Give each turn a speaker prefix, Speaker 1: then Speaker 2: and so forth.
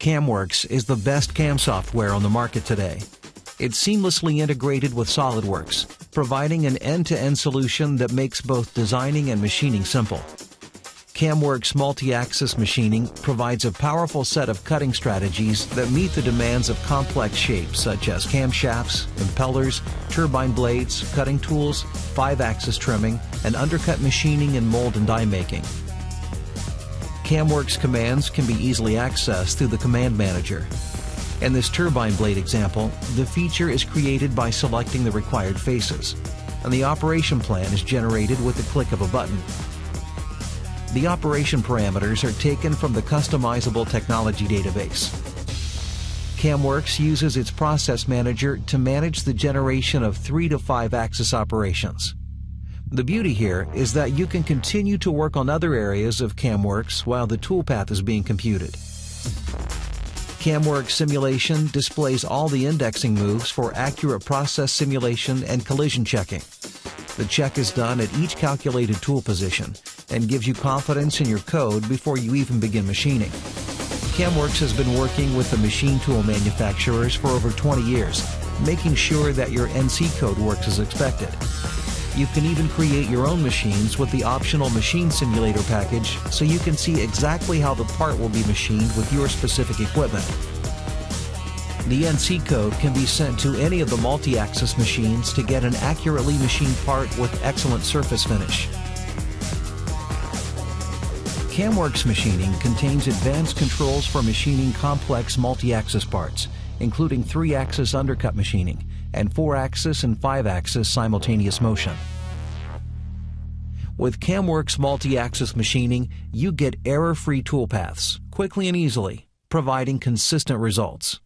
Speaker 1: CAMWorks is the best CAM software on the market today. It's seamlessly integrated with SolidWorks, providing an end-to-end solution that makes both designing and machining simple. CAMWorks multi-axis machining provides a powerful set of cutting strategies that meet the demands of complex shapes such as camshafts, impellers, turbine blades, cutting tools, 5-axis trimming, and undercut machining and mold and die making. CAMWorks commands can be easily accessed through the Command Manager. In this turbine blade example, the feature is created by selecting the required faces, and the operation plan is generated with the click of a button. The operation parameters are taken from the customizable technology database. CAMWorks uses its process manager to manage the generation of 3 to 5 axis operations. The beauty here is that you can continue to work on other areas of CAMWorks while the toolpath is being computed. CAMWorks Simulation displays all the indexing moves for accurate process simulation and collision checking. The check is done at each calculated tool position and gives you confidence in your code before you even begin machining. CAMWorks has been working with the machine tool manufacturers for over 20 years, making sure that your NC code works as expected. You can even create your own machines with the optional Machine Simulator package, so you can see exactly how the part will be machined with your specific equipment. The NC code can be sent to any of the multi-axis machines to get an accurately machined part with excellent surface finish. CAMWorks machining contains advanced controls for machining complex multi-axis parts, including 3-axis undercut machining and 4-axis and 5-axis simultaneous motion. With CAMWorks multi-axis machining, you get error-free toolpaths quickly and easily, providing consistent results.